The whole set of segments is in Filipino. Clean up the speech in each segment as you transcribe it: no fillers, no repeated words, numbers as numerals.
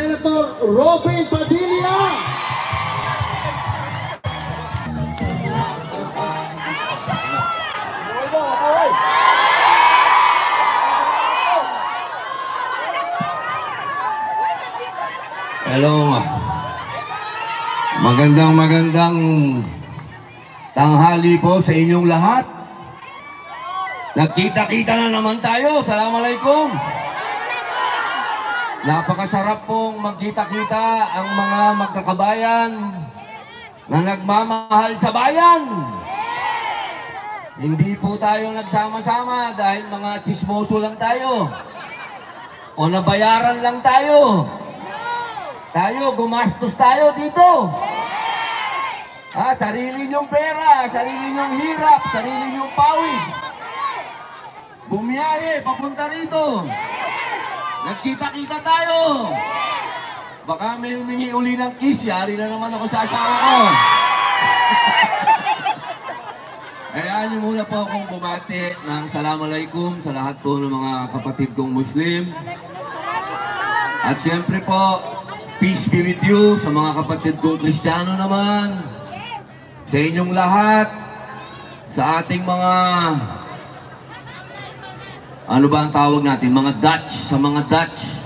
Senator Robin Padilla. Hello. Magandang tanghali po sa inyong lahat. Nagkita-kita na naman tayo. Assalamualaikum. Napakasarap pong magkita-kita ang mga magkakabayan na nagmamahal sa bayan. Hindi po tayo nagsama-sama dahil mga tsismoso lang tayo. O nabayaran lang tayo. Gumastos tayo dito. Sarili niyong pera, sarili niyong hirap, sarili niyong pawis. Bumiyahe, papunta rito. Nagkita-kita tayo. Baka may humingi uli ng kiss, yari na naman ako sa asawa ko. Hayaan niyo muna po akong bumati ng Assalamualaikum sa lahat po ng mga kapatid kong Muslim. At siyempre po, peace be with you sa mga kapatid kong Kristiyano naman. Sa inyong lahat, sa ating mga, ano ba ang tawag natin? Mga Dutch, sa mga Dutch.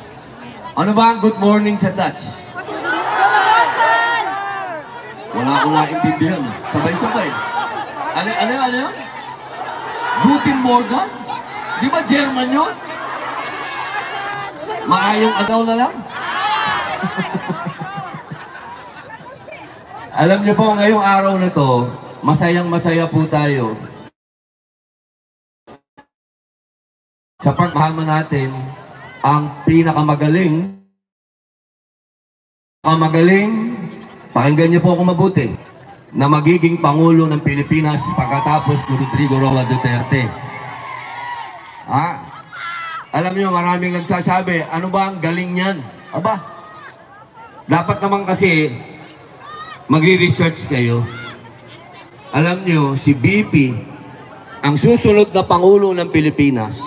Ano ba ang good morning sa Dutch? Wala akong naintindihan. Sabay-sabay. Ano yun? Guten Morgen? Di ba German yun? Maayong agaw na lang? Alam niyo po, ngayong araw na to, masayang-masaya po tayo sa pagmahama natin ang pinakamagaling, pakinggan niyo po ako mabuti, na magiging Pangulo ng Pilipinas pagkatapos ni Rodrigo Roa Duterte. Alam niyo, maraming nagsasabi, ano ba ang galing niyan? Aba, dapat naman kasi magre-research kayo. Alam niyo, si BP, ang susunod na Pangulo ng Pilipinas,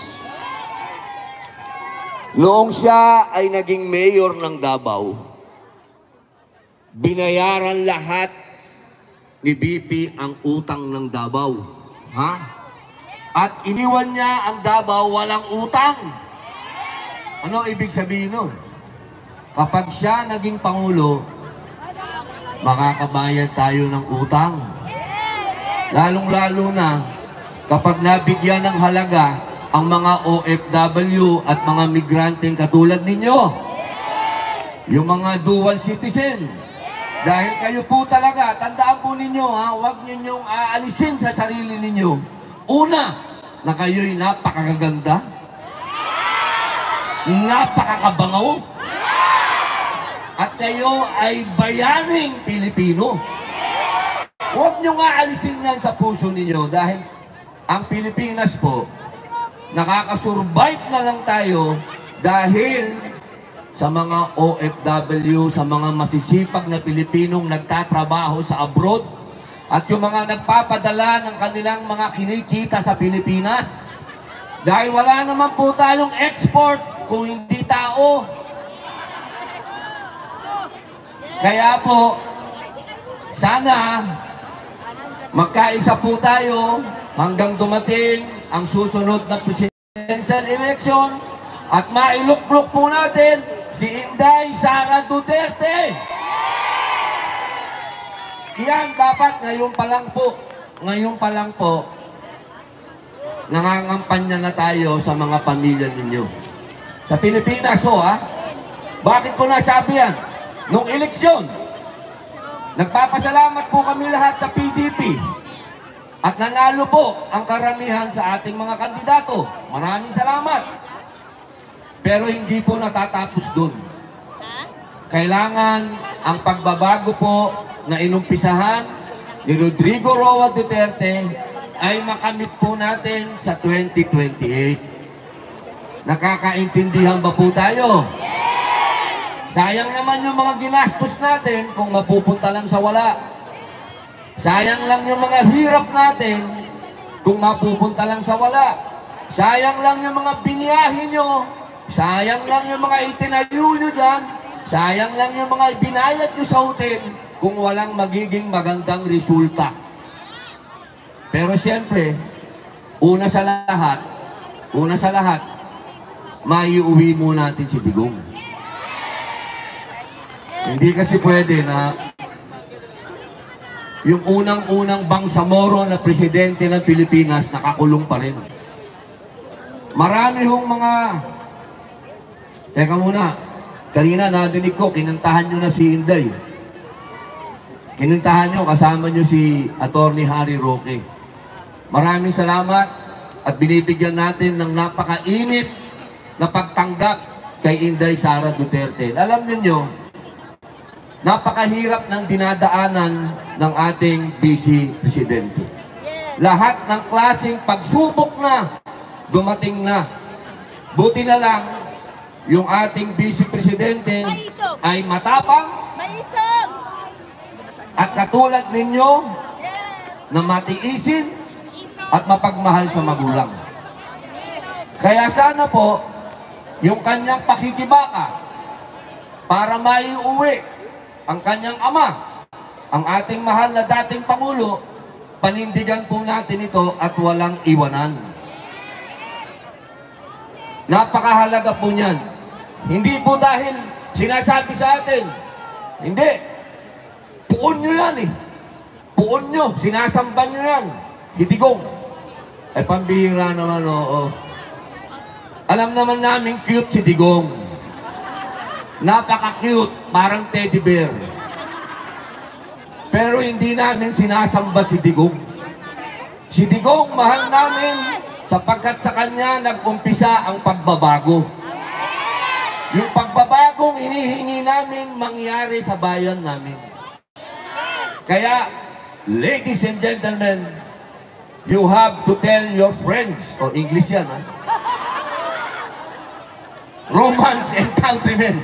noong siya ay naging mayor ng Davao, binayaran lahat ni BP ang utang ng Davao. At iniwan niya ang Davao walang utang. Ano ibig sabihin nun? Kapag siya naging Pangulo, makakabayad tayo ng utang. Lalong-lalo na kapag nabigyan ng halaga ang mga OFW at mga migranteng katulad ninyo. Yung mga dual citizen. Dahil kayo po talaga, tandaan po ninyo, huwag ninyong aalisin sa sarili ninyo. Una, na kayo'y napakaganda, napakakabangaw, at kayo ay bayaning Pilipino. Huwag nyo nga alisin yan sa puso ninyo dahil ang Pilipinas po, nakakasurvive na lang tayo dahil sa mga OFW, sa mga masisipag na Pilipinong nagtatrabaho sa abroad at yung mga nagpapadala ng kanilang mga kinikita sa Pilipinas. Dahil wala naman po tayong export kung hindi tao. Kaya po, sana magkaisa po tayo hanggang dumating ang susunod na presidential election at mailuklok po natin si Inday Sara Duterte. Yan, dapat ngayon pa lang po, nangangampanya na tayo sa mga pamilya ninyo. Sa Pilipinas, bakit ko nasabi yan? Nung eleksyon, nagpapasalamat po kami lahat sa PDP at nanalo po ang karamihan sa ating mga kandidato. Maraming salamat. Pero hindi po natatapos dun. Kailangan ang pagbabago po na inumpisahan ni Rodrigo Roa Duterte ay makamit po natin sa 2028. Nakakaintindihan ba po tayo? Sayang naman yung mga ginastos natin kung mapupunta lang sa wala. Sayang lang yung mga hirap natin kung mapupunta lang sa wala. Sayang lang yung mga biniyahin nyo. Sayang lang yung mga itinayo nyo dyan sayang lang yung mga binayad nyo sa hotel kung walang magiging magandang resulta. Pero siyempre, una sa lahat, maiuwi mo natin si Digong. Hindi kasi pwede na yung unang-unang Bangsamoro na presidente ng Pilipinas nakakulong pa rin. Marami hong mga... Teka muna, kanina nadinig ko, kinantahan nyo na si Inday. Kinantahan nyo, kasama nyo si Atty. Harry Roque. Maraming salamat at binibigyan natin ng napakainit na pagtanggap kay Inday Sara Duterte. Alam niyo, napakahirap ng dinadaanan ng ating Vice Presidente. Lahat ng klaseng pagsubok na dumating na. Buti na lang, yung ating Vice Presidente ay matapang at katulad ninyo na matiisin at mapagmahal sa magulang. Kaya sana po, yung kanyang pakikibaka para maiuwi ang kanyang ama, ang ating mahal na dating Pangulo, panindigan po natin ito at walang iwanan. Napakahalaga po niyan. Hindi po dahil sinasabi sa atin, hindi. Puon nyo yan eh. Puon nyo, sinasamba nyo yan. Si Digong. Ay pambihira naman, oo. Alam naman namin cute si Digong. Napaka-cute, parang teddy bear. Pero hindi namin sinasamba si Digong. Si Digong, mahal namin sapagkat sa kanya nag-umpisa ang pagbabago. Yung pagbabagong hinihingi namin mangyari sa bayan namin. Kaya, ladies and gentlemen, you have to tell your friends, o English yan, ha? Romans and countrymen.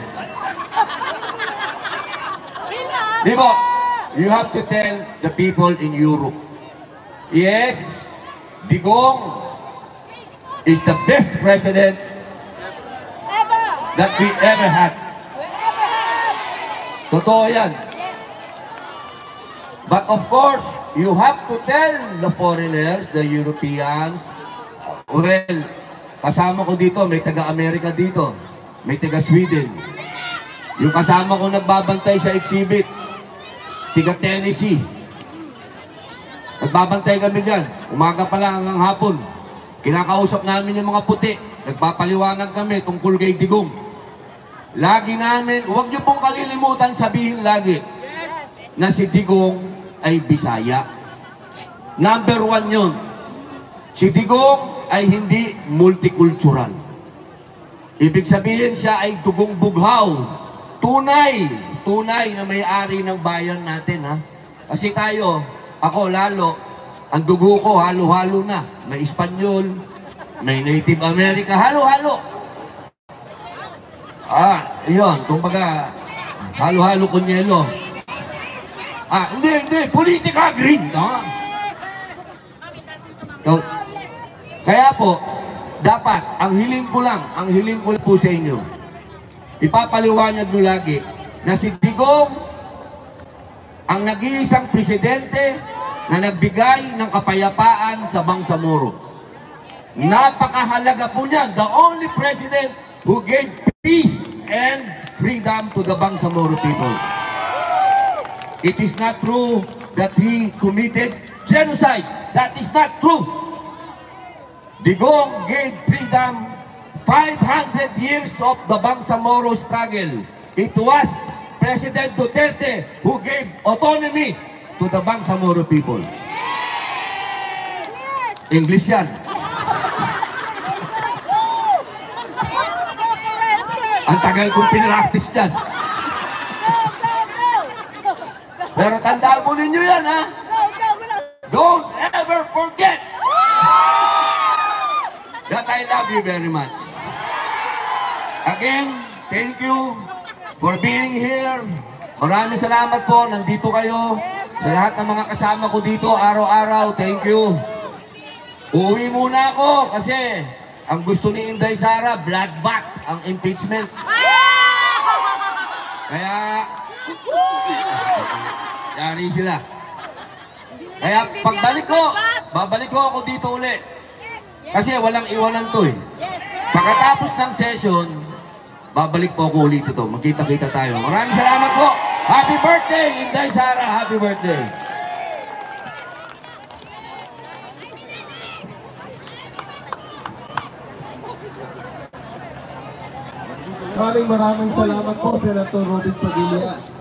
Di ba? You have to tell the people in Europe, yes, Digong is the best president that we ever had. Totoo yan. But of course, you have to tell the foreigners, the Europeans, well, kasama ko dito, may taga-Amerika dito, may taga-Sweden. Yung kasama ko nagbabantay sa exhibit, taga-Tennessee. Nagbabantay kami dyan, umaga pa lang hanggang hapon. Kinakausap namin yung mga puti, nagpapaliwanag kami tungkol kay Digong. Lagi namin, huwag niyo pong kalilimutan sabihin lagi na si Digong ay Bisaya. Number 1 yun. Si Digong ay hindi multicultural. Ibig sabihin siya ay dugong bughaw. Tunay na may-ari ng bayan natin, ha? Kasi tayo, ako lalo, ang dugo ko halo-halo na. May Espanyol, may Native America, halo-halo. Yun, kumbaga, halo-halo kunyelo. Hindi, politika, green. Kaya po, dapat, ang hiling ko po sa inyo, ipapaliwanag nyo lagi na si Digong ang nag-iisang presidente na nagbigay ng kapayapaan sa Bangsamoro. Napakahalaga po niya, the only president who gave peace and freedom to the Bangsamoro people. It is not true that he committed genocide. That is not true. Digong gave freedom 500 years of the Bangsamoro struggle. It was President Duterte who gave autonomy to the Bangsamoro people. English yan. Ang tagal kong pinractice dyan. Pero tandaan mo ninyo yan, ha? Don't ever forget that I love you very much. Again, thank you for being here. Maraming salamat po. Nandito kayo. Sa lahat ng mga kasama ko dito, araw-araw, thank you. Uuwi muna ako kasi ang gusto ni Inday Sara, bloodbath ang impeachment. Kaya, yari sila. Kaya pagbalik ko, babalik ko ako dito uli. Kasi walang iwanan to eh. Pagkatapos ng session, babalik po ako ulit ito. Magkita-kita tayo. Maraming salamat po. Happy birthday, Inday Sara. Happy birthday. Maraming salamat po, Senator Robin Padilla.